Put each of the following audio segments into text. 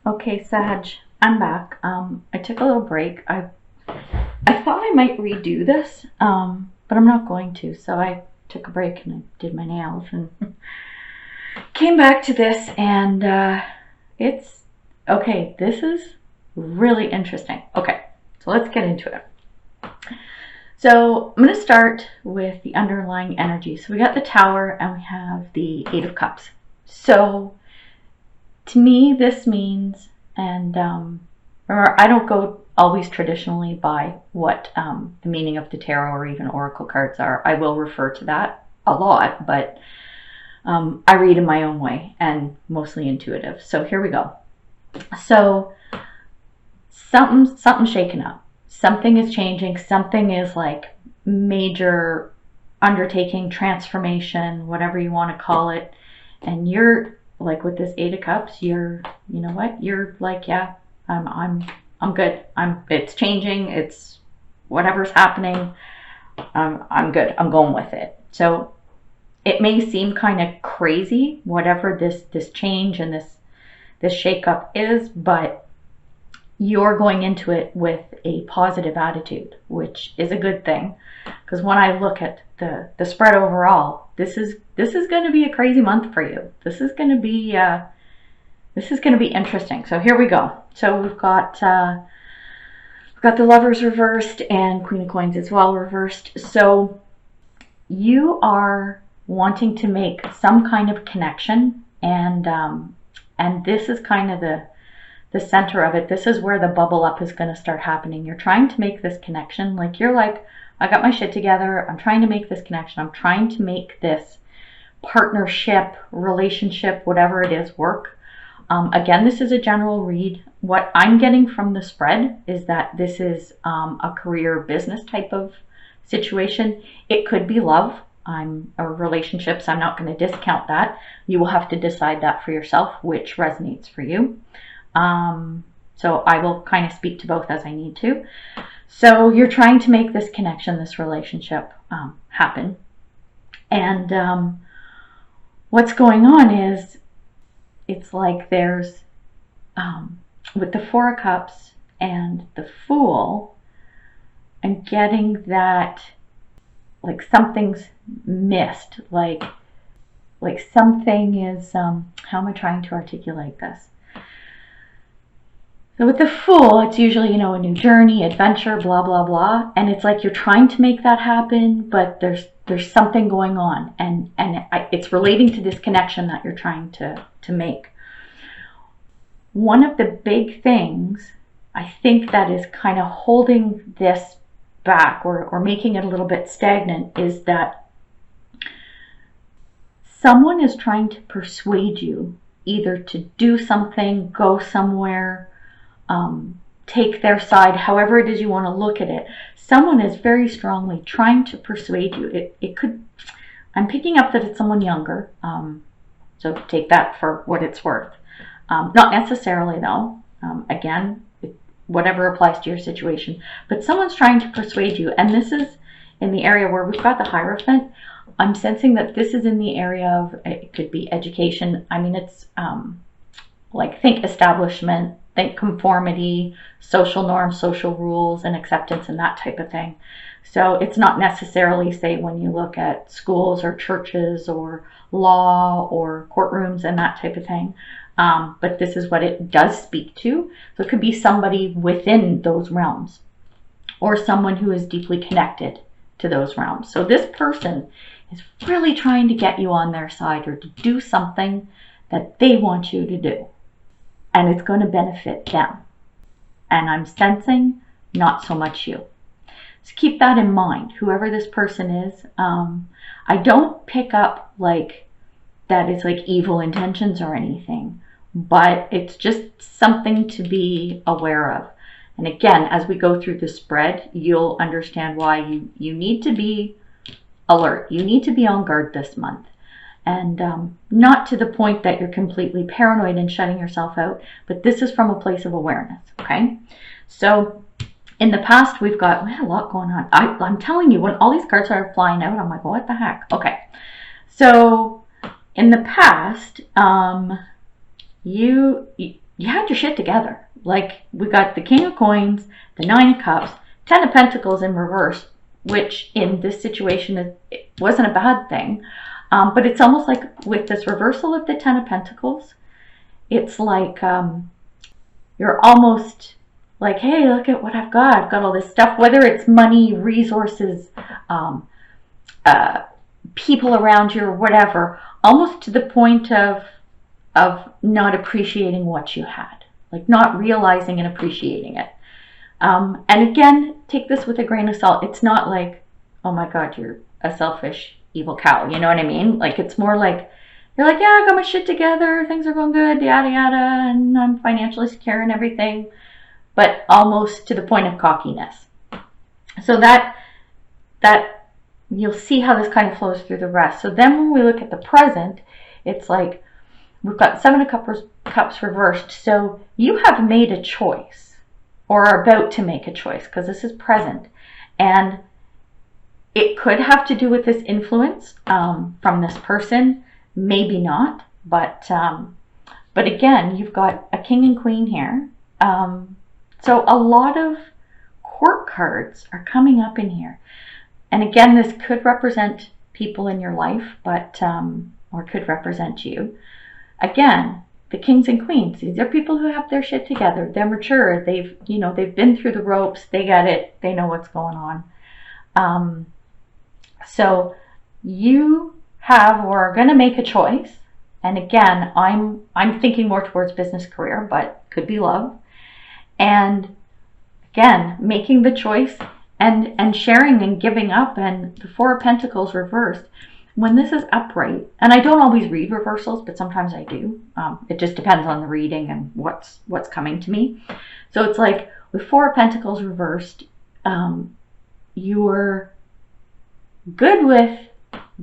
Okay, Sag, I'm back. I took a little break. I thought I might redo this, but I'm not going to. So I took a break and I did my nails and came back to this, and it's okay. This is really interesting. Okay, so let's get into it. So I'm going to start with the underlying energy. So we got the Tower and we have the Eight of Cups. So to me, this means, and or I don't go always traditionally by what the meaning of the tarot or even oracle cards are. I will refer to that a lot, but I read in my own way and mostly intuitive. So here we go. So something's shaken up. Something is changing. Something is like major undertaking, transformation, whatever you want to call it. And you're like with this Eight of Cups, you know what? You're like, yeah, I'm good. It's changing. It's whatever's happening. I'm good. I'm going with it. So it may seem kind of crazy, whatever this change and this shakeup is, but you're going into it with a positive attitude, which is a good thing. Because when I look at the spread overall, this is going to be a crazy month for you. This is going to be interesting. So here we go. So we've got the Lovers reversed and Queen of Coins as well reversed. So you are wanting to make some kind of connection, and this is kind of the center of it. This is where the bubble up is going to start happening. You're trying to make this connection. Like you're like, I got my shit together. I'm trying to make this connection. I'm trying to make this partnership, relationship, whatever it is, work. Again, this is a general read. What I'm getting from the spread is that this is a career business type of situation. It could be love or relationships. I'm not going to discount that. You will have to decide that for yourself, which resonates for you. So I will kind of speak to both as I need to. So you're trying to make this connection, this relationship happen. And what's going on is it's like there's, with the Four of Cups and the Fool, I'm getting that like something's missed, like something is, how am I trying to articulate this? So with the Fool, it's usually, a new journey, adventure, blah, blah, blah. And it's like you're trying to make that happen, but there's something going on. And it's relating to this connection that you're trying to make. One of the big things, I think, that is kind of holding this back or making it a little bit stagnant is that someone is trying to persuade you either to do something, go somewhere, take their side, however it is you want to look at it. Someone is very strongly trying to persuade you. It could, I'm picking up that it's someone younger, so take that for what it's worth. Not necessarily though, again, whatever applies to your situation, but someone's trying to persuade you, and this is in the area where we've got the Hierophant. I'm sensing that this is in the area of, it could be education. I mean, it's like think establishment, think conformity, social norms, social rules, and acceptance, and that type of thing. So it's not necessarily, say, when you look at schools or churches or law or courtrooms and that type of thing. But this is what it does speak to. So it could be somebody within those realms or someone who is deeply connected to those realms. So this person is really trying to get you on their side or to do something that they want you to do. And it's going to benefit them. And I'm sensing not so much you. So keep that in mind, whoever this person is. I don't pick up like that it's like evil intentions or anything, but it's just something to be aware of. And again, as we go through the spread, you'll understand why you need to be alert. You need to be on guard this month. And not to the point that you're completely paranoid and shutting yourself out, but this is from a place of awareness, okay? So in the past, we had a lot going on. I'm telling you, when all these cards are flying out, I'm like, what the heck? Okay. So in the past, you had your shit together. Like, we got the King of Coins, the Nine of Cups, Ten of Pentacles in reverse, which in this situation it wasn't a bad thing. But it's almost like with this reversal of the Ten of Pentacles, it's like you're almost like, hey, look at what I've got. I've got all this stuff, whether it's money, resources, people around you or whatever, almost to the point of not appreciating what you had, like not realizing and appreciating it. And again, take this with a grain of salt. It's not like, oh my God, you're a selfish, evil cow. You know what I mean? Like, it's more like, you're like, yeah, I got my shit together. Things are going good, yada, yada. And I'm financially secure and everything, but almost to the point of cockiness. So that you'll see how this kind of flows through the rest. So then when we look at the present, it's like, we've got Seven of Cups reversed. So you have made a choice, or are about to make a choice, because this is present. And it could have to do with this influence from this person, maybe not. But again, you've got a King and Queen here. So a lot of court cards are coming up in here. And again, this could represent people in your life, but or could represent you. Again, the Kings and Queens, these are people who have their shit together. They're mature. They've been through the ropes. They get it. They know what's going on. So you have or are going to make a choice. And again, I'm thinking more towards business career, but could be love. And again, making the choice and sharing and giving up. And the Four of Pentacles reversed. When this is upright, and I don't always read reversals, but sometimes I do. It just depends on the reading and what's coming to me. So it's like with Four of Pentacles reversed, you're good with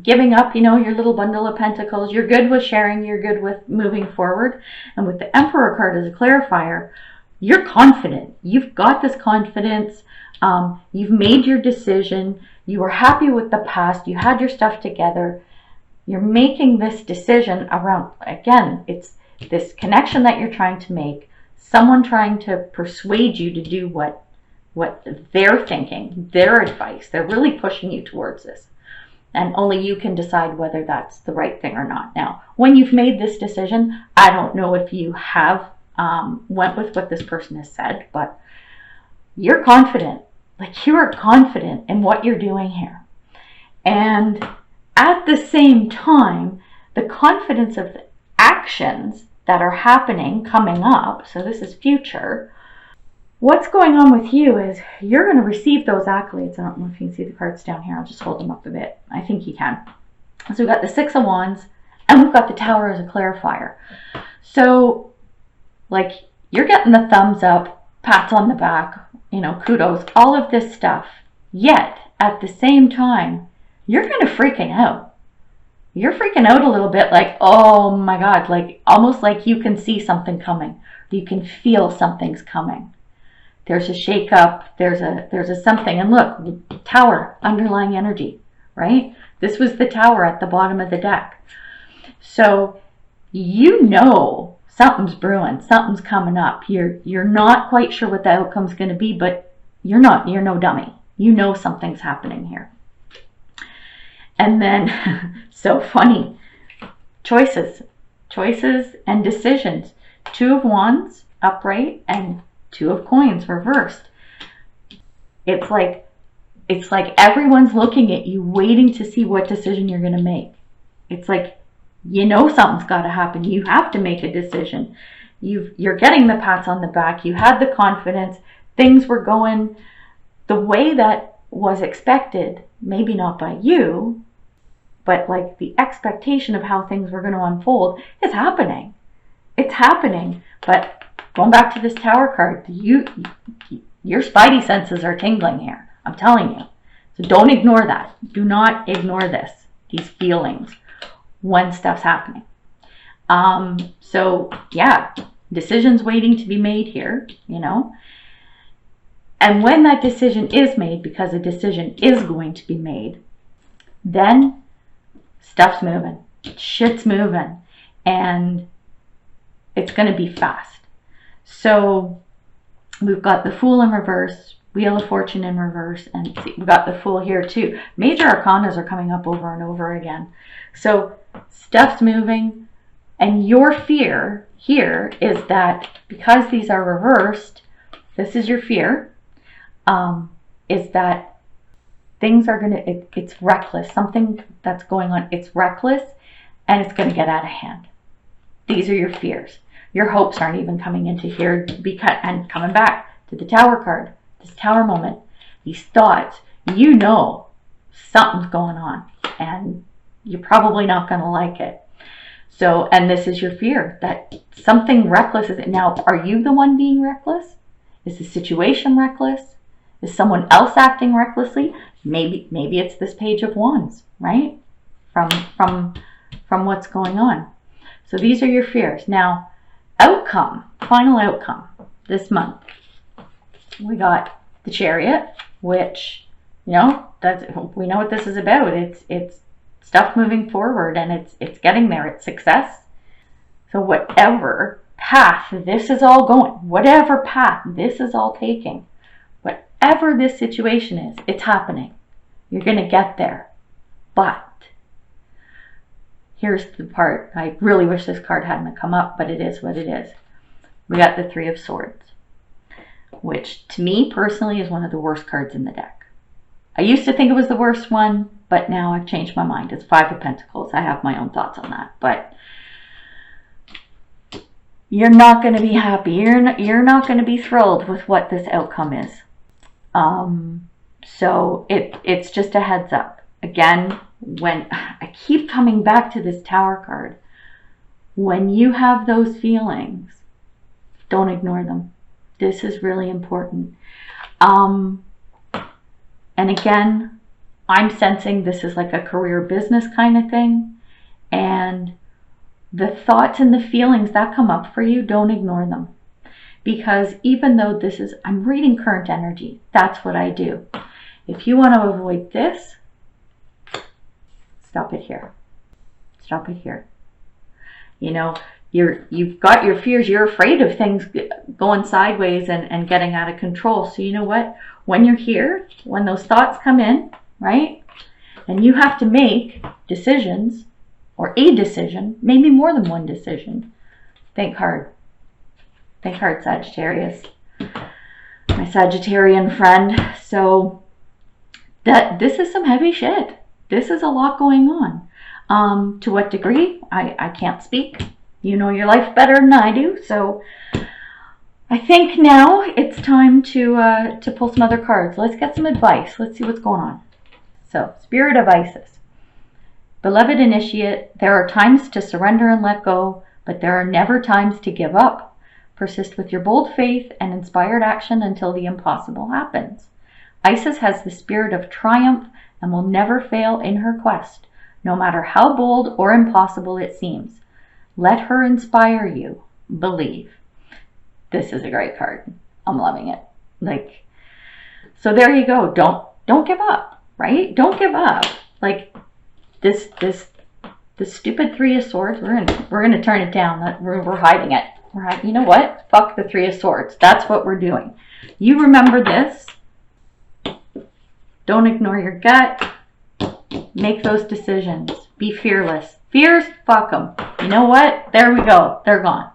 giving up, your little bundle of pentacles. You're good with sharing. You're good with moving forward. And with the Emperor card as a clarifier, you're confident. You've got this confidence. You've made your decision. You were happy with the past. You had your stuff together. You're making this decision around, again, it's this connection that you're trying to make, someone trying to persuade you to do what they're thinking, their advice. They're really pushing you towards this. And only you can decide whether that's the right thing or not. Now, when you've made this decision, I don't know if you have went with what this person has said, but you're confident. Like, you are confident in what you're doing here. And at the same time, the confidence of the actions that are happening, coming up, so this is future, what's going on with you is you're going to receive those accolades. I don't know if you can see the cards down here. I'll just hold them up a bit. I think you can. So we've got the Six of Wands, and we've got the Tower as a clarifier. So, like, you're getting the thumbs up, pats on the back, kudos, all of this stuff. Yet, at the same time, you're kind of freaking out. You're freaking out a little bit, like, oh my God, like almost like you can see something coming. You can feel something's coming. There's a shakeup. There's a something. And look, Tower, underlying energy, right? This was the Tower at the bottom of the deck. So something's brewing, something's coming up. You're not quite sure what the outcome's going to be, but you're no dummy. You know something's happening here. And then, so funny, choices and decisions. Two of Wands upright and Two of Coins reversed. It's like everyone's looking at you, waiting to see what decision you're going to make. It's like, something's got to happen. You have to make a decision. You're getting the pats on the back. You had the confidence. Things were going the way that was expected. Maybe not by you, but like the expectation of how things were going to unfold is happening. It's happening. But going back to this Tower card, your spidey senses are tingling here. I'm telling you. So don't ignore that. Do not ignore these feelings when stuff's happening. So yeah, decisions waiting to be made here, And when that decision is made, because a decision is going to be made, then stuff's moving, shit's moving, and it's going to be fast. So we've got the Fool in reverse, Wheel of Fortune in reverse, and we've got the Fool here too. Major arcanas are coming up over and over again. So stuff's moving, and your fear here is that because these are reversed, this is your fear, is that things are it's reckless. Something that's going on, it's reckless, and it's going to get out of hand. These are your fears. Your hopes aren't even coming into here, and coming back to the Tower card, this Tower moment, these thoughts, you know something's going on, and you're probably not going to like it. So, and this is your fear, that something reckless is, now, are you the one being reckless? Is the situation reckless? Is someone else acting recklessly? Maybe it's this Page of Wands, right? From what's going on. So these are your fears. Now, outcome, final outcome this month. We got the Chariot, which, you know, we know what this is about. It's stuff moving forward, and it's getting there. It's success. So whatever path this is all going, whatever path this is all taking, whatever this situation is, it's happening. You're going to get there. But here's the part. I really wish this card hadn't come up, but it is what it is. We got the Three of Swords, which to me personally is one of the worst cards in the deck. I used to think it was the worst one, but now I've changed my mind. It's Five of Pentacles. I have my own thoughts on that, but you're not going to be happy. You're not going to be thrilled with what this outcome is. So it's just a heads up. Again, when I keep coming back to this Tower card, when you have those feelings, don't ignore them. This is really important. And again, I'm sensing this is like a career business kind of thing. And the thoughts and the feelings that come up for you, don't ignore them. Because even though this is, I'm reading current energy. That's what I do. If you want to avoid this, stop it here. Stop it here. You know, you've got your fears. You're afraid of things going sideways and getting out of control. So you know what? When you're here, when those thoughts come in, right? And you have to make decisions, or a decision, maybe more than one decision. Think hard. Think hard, Sagittarius. My Sagittarian friend. So this is some heavy shit. This is a lot going on. To what degree? I can't speak. You know your life better than I do. So I think now it's time to pull some other cards. Let's get some advice. Let's see what's going on. So, Spirit of Isis. Beloved Initiate, there are times to surrender and let go, but there are never times to give up. Persist with your bold faith and inspired action until the impossible happens. Isis has the spirit of triumph and will never fail in her quest, no matter how bold or impossible it seems. Let her inspire you. Believe. This is a great card. I'm loving it. So there you go. Don't give up, right? Don't give up. Like this stupid Three of Swords. We're gonna turn it down. We're hiding it. You know what? Fuck the Three of Swords. That's what we're doing. You remember this. Don't ignore your gut. Make those decisions. Be fearless. Fears, fuck them. You know what? There we go. They're gone.